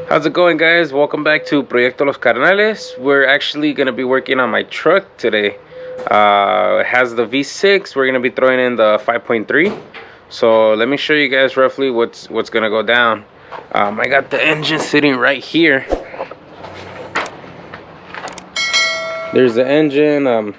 How's it going, guys? Welcome back to Proyecto Los Carnales. We're actually going to be working on my truck today. It has the V6. We're going to be throwing in the 5.3. So let me show you guys roughly what's going to go down. I got the engine sitting right here. There's the engine.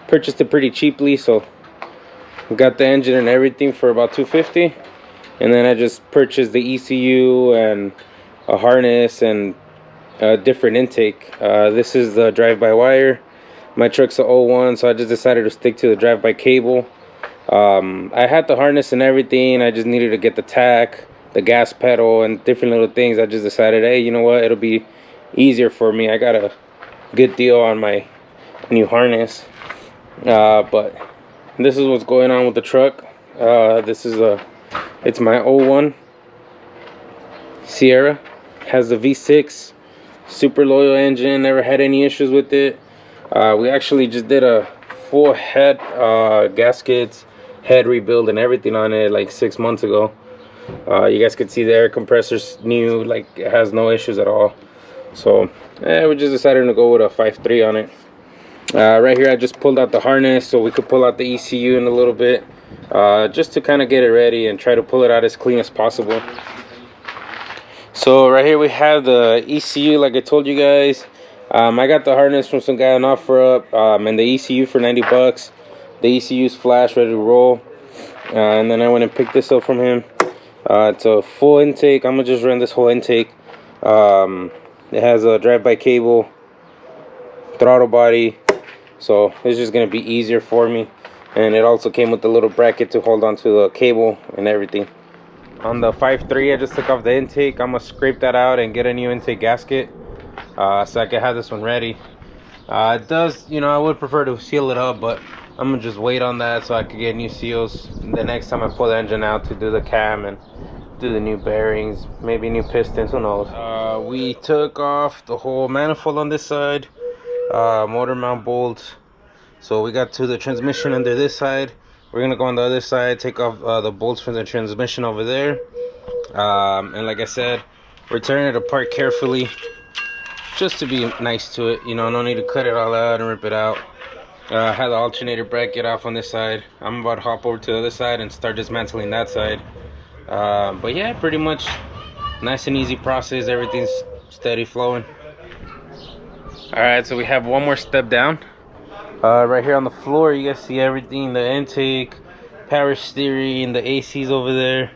Purchased it pretty cheaply, so we got the engine and everything for about $250. And then I just purchased the ECU and a harness and a different intake. This is the drive-by-wire. My truck's a 01, so I just decided to stick to the drive-by cable. I had the harness and everything. I just needed to get the tack, the gas pedal, and different little things. I just decided, hey, you know what, it'll be easier for me. I got a good deal on my new harness. But this is what's going on with the truck. It's my 01 Sierra. Has the V6, super loyal engine, never had any issues with it. We actually just did a full head gaskets, head rebuild and everything on it like 6 months ago. You guys could see the air compressor's new, like it has no issues at all. So we just decided to go with a 5.3 on it. Right here I just pulled out the harness so we could pull out the ECU in a little bit, just to kind of get it ready and try to pull it out as clean as possible. So right here we have the ECU, like I told you guys. I got the harness from some guy on OfferUp, and the ECU for 90 bucks. The ECU's flash, ready to roll. And then I went and picked this up from him. It's a full intake. I'm gonna just run this whole intake. It has a drive-by cable, throttle body, so it's just gonna be easier for me. And it also came with a little bracket to hold on to the cable and everything. On the 5.3, I just took off the intake. I'm gonna scrape that out and get a new intake gasket, so I can have this one ready. It does, I would prefer to seal it up, but I'm gonna just wait on that so I can get new seals the next time I pull the engine out to do the cam and do the new bearings, maybe new pistons, who knows. We took off the whole manifold on this side, motor mount bolts. So we got to the transmission under this side. We're gonna go on the other side, take off the bolts from the transmission over there. And like I said, we're tearing it apart carefully just to be nice to it. No need to cut it all out and rip it out. I had the alternator bracket off on this side. I'm about to hop over to the other side and start dismantling that side. But yeah, pretty much nice and easy process. Everything's steady flowing. Alright, so we have one more step down. Right here on the floor, you guys see everything, the intake, power steering, the ACs over there,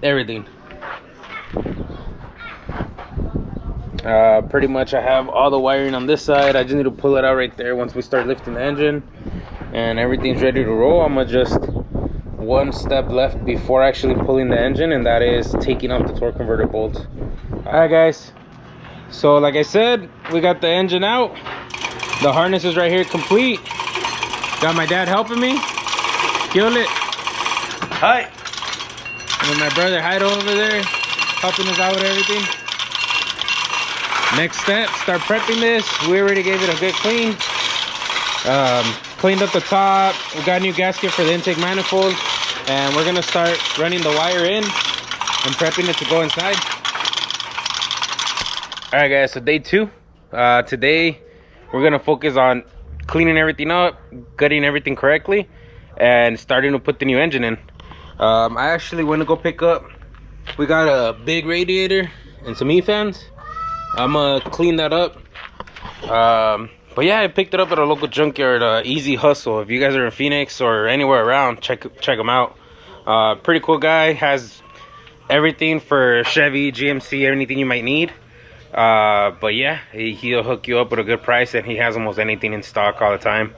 everything. Pretty much I have all the wiring on this side. I just need to pull it out right there once we start lifting the engine, and everything's ready to roll. I'm gonna just one step left before actually pulling the engine, and that is taking off the torque converter bolts. Alright guys, so like I said, we got the engine out. The harness is right here complete. Got my dad helping me. Kill it. Hi. And my brother Hydo over there helping us out with everything. Next step, start prepping this. We already gave it a good clean. Cleaned up the top. We got a new gasket for the intake manifold. And we're gonna start running the wire in and prepping it to go inside. Alright guys, so day 2. Today we're gonna focus on cleaning everything up, gutting everything correctly, and starting to put the new engine in. I actually went to go pick up, we got a big radiator and some E-fans. I'm gonna clean that up. But yeah, I picked it up at a local junkyard, Easy Hustle. If you guys are in Phoenix or anywhere around, check them out. Pretty cool guy, has everything for Chevy, GMC, anything you might need. But yeah, he'll hook you up with a good price, and he has almost anything in stock all the time.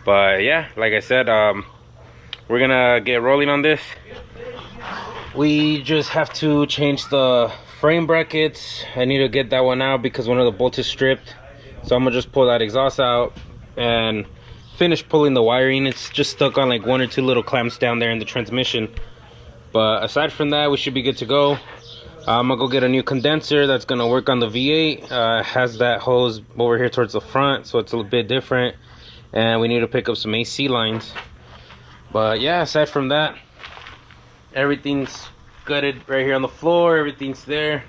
But yeah, like I said, we're gonna get rolling on this. We just have to change the frame brackets. I need to get that one out because one of the bolts is stripped, so I'm gonna just pull that exhaust out and finish pulling the wiring. It's just stuck on like 1 or 2 little clamps down there in the transmission, but aside from that, we should be good to go. I'm gonna go get a new condenser that's gonna work on the V8. Has that hose over here towards the front, so it's a little bit different, and we need to pick up some AC lines. But yeah, aside from that, everything's gutted right here on the floor. Everything's there.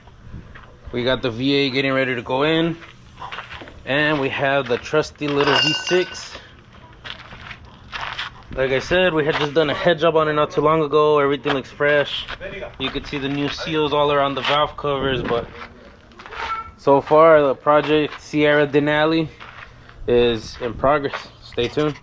We got the VA getting ready to go in. And we have the trusty little V6. Like I said, we had just done a head job on it not too long ago. Everything looks fresh. You can see the new seals all around the valve covers, but so far the project Sierra DENALI is in progress. Stay tuned.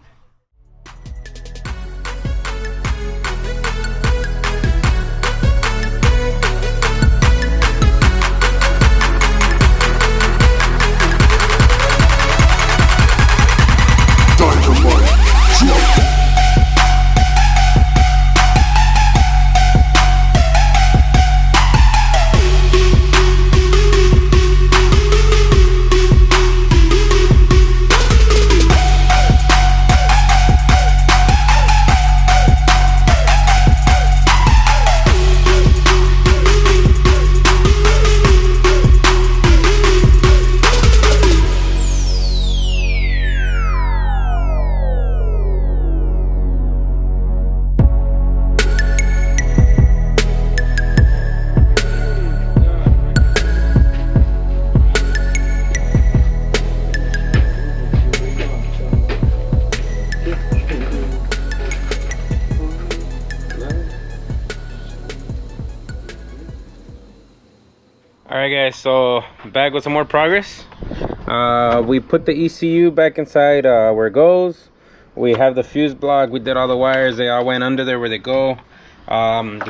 Alright guys, so back with some more progress. We put the ECU back inside where it goes. We have the fuse block. We did all the wires. They all went under there where they go.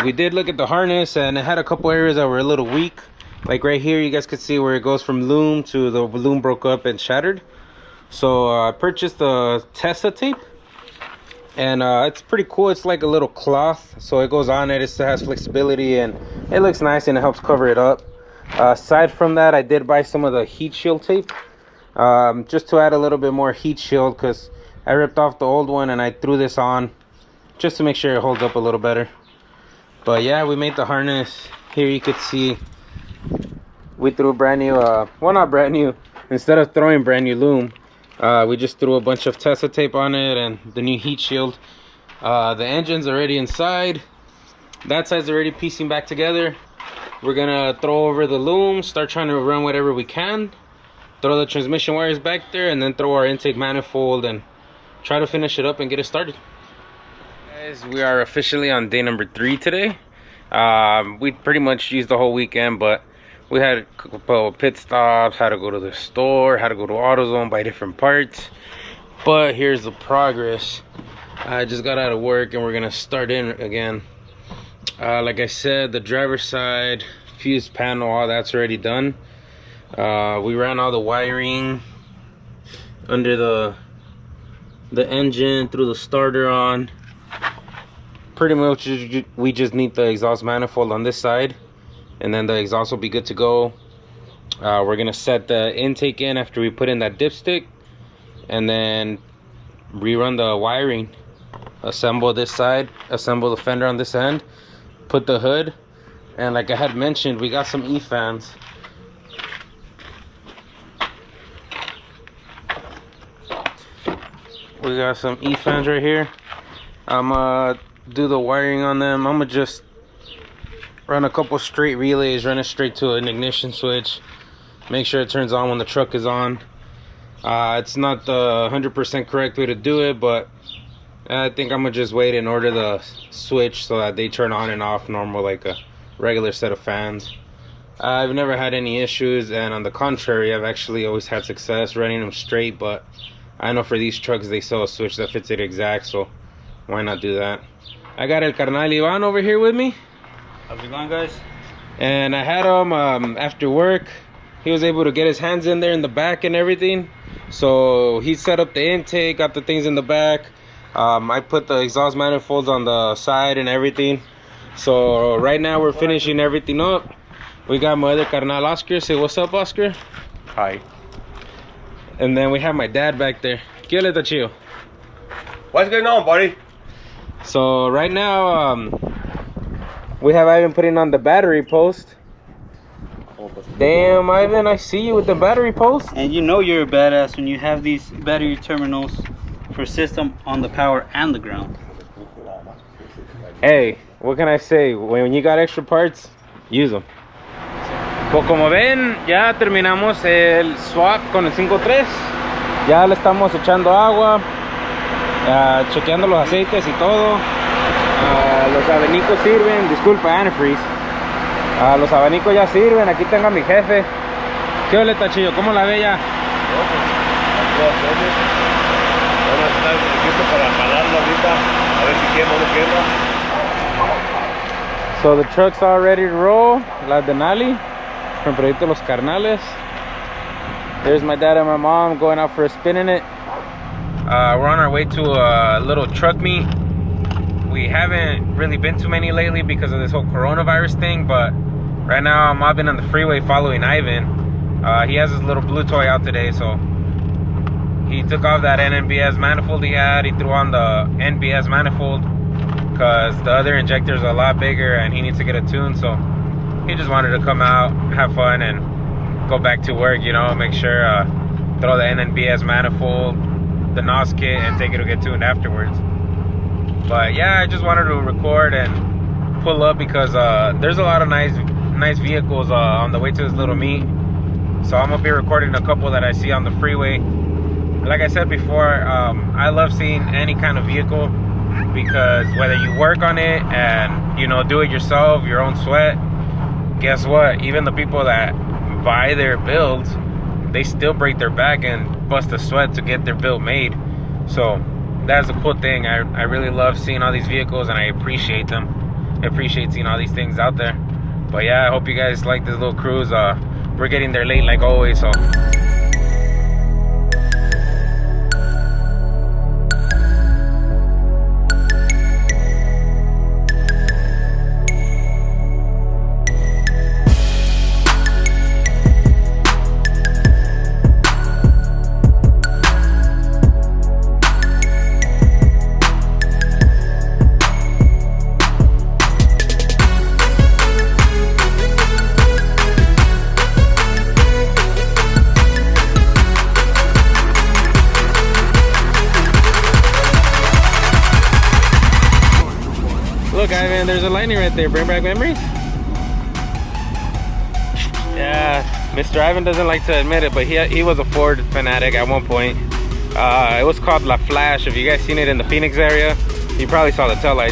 We did look at the harness, and it had a couple areas that were a little weak. Like right here, you guys could see where it goes from loom to the loom broke up and shattered. So I purchased the Tessa tape, and it's pretty cool. It's like a little cloth, so it goes on it. It still has flexibility, and it looks nice, and it helps cover it up. Aside from that, I did buy some of the heat shield tape, just to add a little bit more heat shield, because I ripped off the old one and I threw this on just to make sure it holds up a little better. But yeah, we made the harness. Here you could see we threw brand new, well, not brand new, instead of throwing brand new loom, we just threw a bunch of Tessa tape on it and the new heat shield. The engine's already inside. That side's already piecing back together. We're gonna throw over the loom, start trying to run whatever we can, throw the transmission wires back there, and then throw our intake manifold and try to finish it up and get it started. Guys, we are officially on day number 3 today. We pretty much used the whole weekend, but we had a couple of pit stops, had to go to the store, had to go to AutoZone, buy different parts. But here's the progress. I just got out of work and we're gonna start in again. Like I said, the driver's side fuse panel, all that's already done. We ran all the wiring under the engine, through the starter on. Pretty much we just need the exhaust manifold on this side, and then the exhaust will be good to go. We're gonna set the intake in after we put in that dipstick, and then rerun the wiring. Assemble this side, assemble the fender on this end, put the hood, and like I had mentioned, we got some E-fans. We got some E-fans right here. I'm gonna do the wiring on them. I'm gonna just run a couple straight relays, run it straight to an ignition switch, make sure it turns on when the truck is on. It's not the 100% correct way to do it, but I think I'm gonna just wait and order the switch so that they turn on and off normal like a regular set of fans. I've never had any issues, and on the contrary, I've actually always had success running them straight. But I know for these trucks they sell a switch that fits it exact, so why not do that? I got El Carnal Ivan over here with me. How's it going, guys? And I had him after work. He was able to get his hands in there in the back and everything, so he set up the intake, got the things in the back. I put the exhaust manifolds on the side and everything. So right now we're finishing everything up. We got my other carnal Oscar. Say what's up, Oscar. Hi. And then we have my dad back there. ¿Qué le está chido? What's going on, buddy? So right now we have Ivan putting on the battery post. Damn, Ivan, I see you with the battery post. And you know you're a badass when you have these battery terminals for system on the power and the ground. Hey, what can I say? When you got extra parts, use them. Pues como ven, ya terminamos el swap con el 5.3. Ya le estamos echando agua, chequeando los aceites y todo. Los abanicos sirven, disculpa antifreeze. Los abanicos ya sirven, aquí tengo a mi jefe. ¿Qué ole, Tachillo? ¿Cómo la ve ya? Vamos a estar listo para jalarlo ahorita, a ver si quema o no quema. So the truck's all ready to roll. La DENALI from Proyecto Los Carnales. There's my dad and my mom going out for a spin in it. We're on our way to a little truck meet. We haven't really been to many lately because of this whole coronavirus thing, but right now I'm mobbing on the freeway following Ivan. He has his little blue toy out today, so he took off that NNBS manifold he had. He threw on the NBS manifold because the other injector is a lot bigger and he needs to get a tune, so he just wanted to come out, have fun, and go back to work, you know, make sure throw the NNBS manifold, the NOS kit, and take it to get tuned afterwards. But yeah, I just wanted to record and pull up because there's a lot of nice vehicles on the way to this little meet. So I'm gonna be recording a couple that I see on the freeway. Like I said before, I love seeing any kind of vehicle because whether you work on it and, you know, do it yourself, your own sweat, guess what? Even the people that buy their builds, they still break their back and bust a sweat to get their build made. So that's a cool thing. I really love seeing all these vehicles and I appreciate them. I appreciate seeing all these things out there. But yeah, I hope you guys like this little cruise. We're getting there late like always, so look, Ivan, there's a lightning right there. Bring back memories? Yeah, Mr. Ivan doesn't like to admit it, but he was a Ford fanatic at one point. It was called La Flash. If you guys seen it in the Phoenix area, you probably saw the tail lights.